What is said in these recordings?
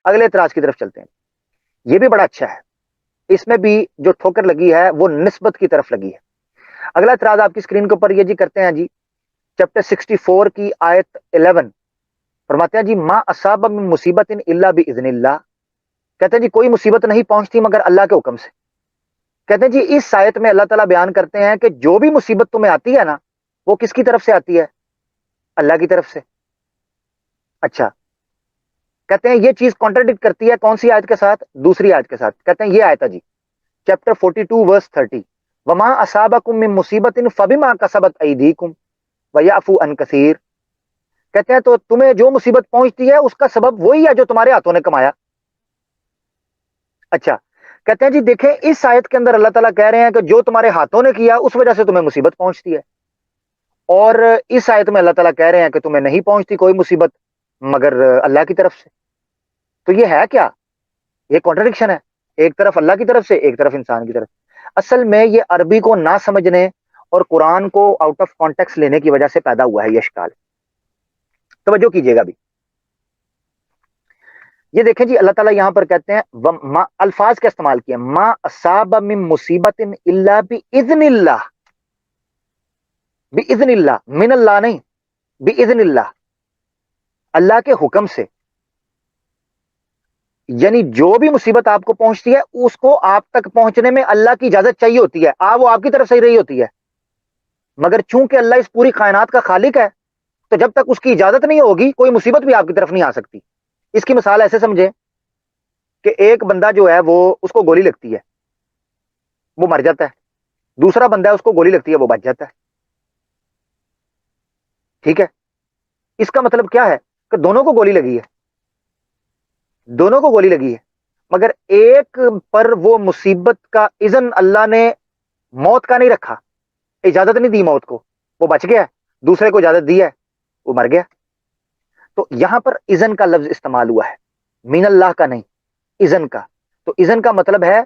اگلے اعتراض کی طرف چلتے ہیں. یہ بھی بڑا اچھا ہے, اس میں بھی جو ٹھوکر لگی ہے وہ نسبت کی طرف لگی ہے. اگلا اعتراض آپ کی اسکرین کے اوپر یہ جی کرتے ہیں جی, چیپٹر 64 کی آیت 11 فرماتے ہیں جی ما اصاب من مصیبت الا باذن اللہ. کہتے ہیں جی کوئی مصیبت نہیں پہنچتی مگر اللہ کے حکم سے. کہتے ہیں جی اس آیت میں اللہ تعالیٰ بیان کرتے ہیں کہ جو بھی مصیبت تمہیں آتی ہے نا وہ کس کی طرف سے آتی ہے؟ اللہ کی طرف سے. اچھا, کہتے ہیں یہ چیز کانٹرڈکٹ کرتی ہے کون سی آیت کے ساتھ؟ دوسری آیت کے ساتھ. کہتے ہیں یہ آیت ہے جی چیپٹر 42 ورس 30, وما اصابکم من مصیبت فبما کسبت ایدیکم ویعفو عن کثیر. کہتے ہیں تو تمہیں جو مصیبت پہنچتی ہے اس کا سبب وہی ہے جو تمہارے ہاتھوں نے کمایا. اچھا, کہتے ہیں جی دیکھیں اس آیت کے اندر اللہ تعالیٰ کہہ رہے ہیں کہ جو تمہارے ہاتھوں نے کیا اس وجہ سے تمہیں مصیبت پہنچتی ہے, اور اس آیت میں اللہ تعالیٰ کہہ رہے ہیں کہ تمہیں نہیں پہنچتی کوئی مصیبت مگر اللہ کی طرف سے. تو یہ ہے کیا؟ یہ کانٹرڈکشن ہے, ایک طرف اللہ کی طرف سے ایک طرف انسان کی طرف. اصل میں یہ عربی کو نہ سمجھنے اور قرآن کو آؤٹ آف کانٹیکس لینے کی وجہ سے پیدا ہوا ہے یہ اشکال. توجہ کیجیے گا بھی, یہ دیکھیں جی اللہ تعالیٰ یہاں پر کہتے ہیں الفاظ کا استعمال کیا, ما اصاب من مصیبت الا باذن اللہ. باذن اللہ, من اللہ نہیں, باذن اللہ, اللہ کے حکم سے. یعنی جو بھی مصیبت آپ کو پہنچتی ہے اس کو آپ تک پہنچنے میں اللہ کی اجازت چاہیے ہوتی ہے, وہ آپ کی طرف سے ہی رہی ہوتی ہے. مگر چونکہ اللہ اس پوری کائنات کا خالق ہے تو جب تک اس کی اجازت نہیں ہوگی کوئی مصیبت بھی آپ کی طرف نہیں آ سکتی. اس کی مثال ایسے سمجھیں کہ ایک بندہ جو ہے وہ اس کو گولی لگتی ہے وہ مر جاتا ہے, دوسرا بندہ ہے اس کو گولی لگتی ہے وہ بچ جاتا ہے. ٹھیک ہے, اس کا مطلب کیا ہے کہ دونوں کو گولی لگی ہے, دونوں کو گولی لگی ہے, مگر ایک پر وہ مصیبت کا اذن اللہ نے موت کا نہیں رکھا, اجازت نہیں دی موت کو, وہ بچ گیا. دوسرے کو اجازت دی ہے وہ مر گیا. تو یہاں پر اذن کا لفظ استعمال ہوا ہے, من اللہ کا نہیں, اذن کا. تو اذن کا مطلب ہے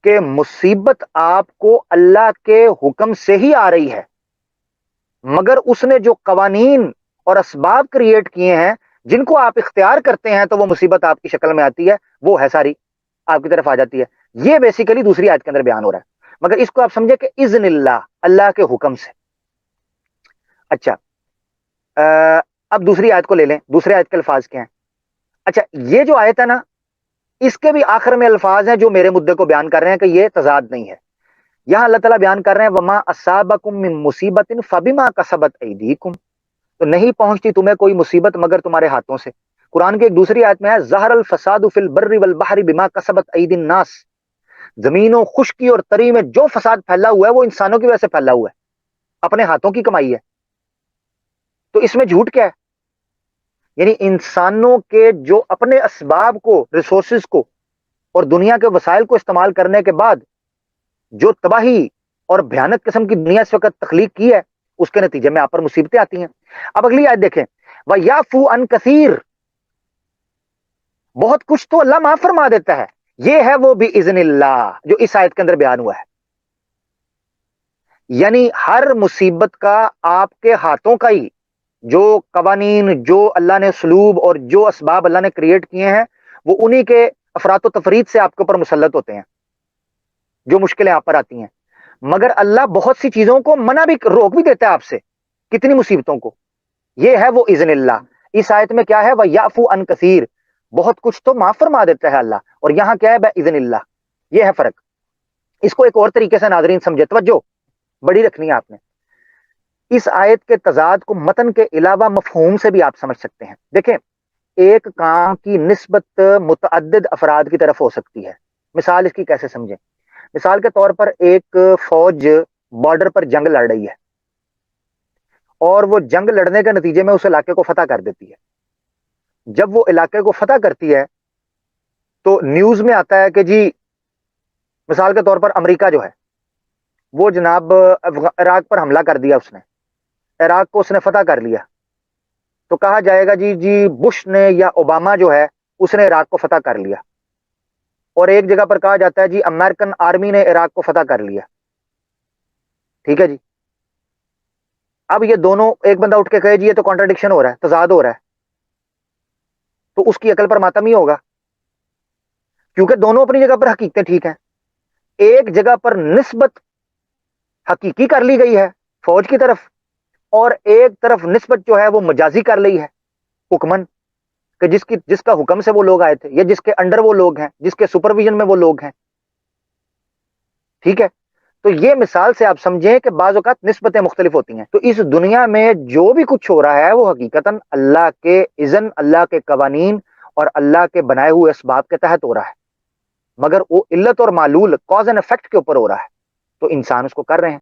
کہ مصیبت آپ کو اللہ کے حکم سے ہی آ رہی ہے, مگر اس نے جو قوانین اور اسباب کریٹ کیے ہیں جن کو آپ اختیار کرتے ہیں تو وہ مصیبت آپ کی شکل میں آتی ہے, وہ ہے ساری آپ کی طرف آ جاتی ہے. یہ بیسیکلی دوسری آیت کے اندر بیان ہو رہا ہے, مگر اس کو آپ سمجھے کہ اذن اللہ, اللہ کے حکم سے. اچھا, اب دوسری آیت کو لے لیں, دوسری آیت کے الفاظ کیا ہیں؟ اچھا, یہ جو آیت ہے نا اس کے بھی آخر میں الفاظ ہیں جو میرے مدعے کو بیان کر رہے ہیں کہ یہ تضاد نہیں ہے. یہاں اللہ تعالیٰ بیان کر رہے ہیں وما اصابکم من مصیبت فبما کسبت ایدیکم, تو نہیں پہنچتی تمہیں کوئی مصیبت مگر تمہارے ہاتھوں سے. قرآن کی ایک دوسری آیت میں ہے ظہر الفساد فی البر والبحر بما کسبت ایدی الناس, زمین و خشکی اور تری میں جو فساد پھیلا ہوا ہے وہ انسانوں کی وجہ سے پھیلا ہوا ہے, اپنے ہاتھوں کی کمائی ہے. تو اس میں جھوٹ کیا ہے؟ یعنی انسانوں کے جو اپنے اسباب کو, ریسورسز کو اور دنیا کے وسائل کو استعمال کرنے کے بعد جو تباہی اور بھیانک قسم کی دنیا اس وقت تخلیق کی ہے اس کے نتیجے میں آپ پر مصیبتیں آتی ہیں. اب اگلی آیت دیکھیں, وَيَعْفُو عَنْ كَثِيرٍ, بہت کچھ تو اللہ معاف فرما دیتا ہے. یہ ہے وہ بِإِذْنِ اللہ جو اس آیت کے اندر بیان ہوا ہے. یعنی ہر مصیبت کا آپ کے ہاتھوں کا ہی جو قوانین, جو اللہ نے اسلوب اور جو اسباب اللہ نے کریٹ کیے ہیں وہ انہی کے افراط و تفرید سے آپ کے اوپر مسلط ہوتے ہیں جو مشکلیں آپ پر آتی ہیں. مگر اللہ بہت سی چیزوں کو منع بھی, روک بھی دیتا ہے آپ سے, کتنی مصیبتوں کو. یہ ہے وہ اذن اللہ. اس آیت میں کیا ہے؟ وَيَعْفُو عَنْ كَثِيرٍ, بہت کچھ تو معاف فرما دیتا ہے اللہ, اور یہاں کیا ہے؟ بِإِذْنِ اللہ. یہ ہے فرق. اس کو ایک اور طریقے سے ناظرین سمجھے, توجہ بڑی رکھنی ہے آپ نے. اس آیت کے تضاد کو متن کے علاوہ مفہوم سے بھی آپ سمجھ سکتے ہیں. دیکھیں, ایک کام کی نسبت متعدد افراد کی طرف ہو سکتی ہے. مثال اس کی کیسے سمجھیں؟ مثال کے طور پر ایک فوج بارڈر پر جنگ لڑ رہی ہے اور وہ جنگ لڑنے کے نتیجے میں اس علاقے کو فتح کر دیتی ہے. جب وہ علاقے کو فتح کرتی ہے تو نیوز میں آتا ہے کہ جی مثال کے طور پر امریکہ جو ہے وہ جناب عراق پر حملہ کر دیا, اس نے عراق کو اس نے فتح کر لیا. تو کہا جائے گا جی بش نے یا اوباما جو ہے اس نے عراق کو فتح کر لیا. اور ایک جگہ پر کہا جاتا ہے جی امریکن آرمی نے عراق کو فتح کر لیا. ٹھیک ہے جی. اب یہ دونوں, ایک بندہ اٹھ کے کہے جی یہ تو کانٹرڈکشن ہو رہا ہے, تضاد ہو رہا ہے, تو اس کی عقل پر ماتم ہی ہوگا. کیونکہ دونوں اپنی جگہ پر حقیقتیں ٹھیک ہیں. ایک جگہ پر نسبت حقیقی کر لی گئی ہے فوج کی طرف، اور ایک طرف نسبت جو ہے وہ مجازی کر لی ہے حکمن، کہ جس کا حکم سے وہ لوگ آئے تھے، یا جس کے انڈر وہ لوگ ہیں، جس کے سپرویژن میں وہ لوگ ہیں. ٹھیک ہے. تو یہ مثال سے آپ سمجھیں کہ بعض اوقات نسبتیں مختلف ہوتی ہیں. تو اس دنیا میں جو بھی کچھ ہو رہا ہے وہ حقیقتاً اللہ کے اذن، اللہ کے قوانین اور اللہ کے بنائے ہوئے اسباب کے تحت ہو رہا ہے، مگر وہ علت اور معلول، کاز اینڈ افیکٹ کے اوپر ہو رہا ہے، تو انسان اس کو کر رہے ہیں.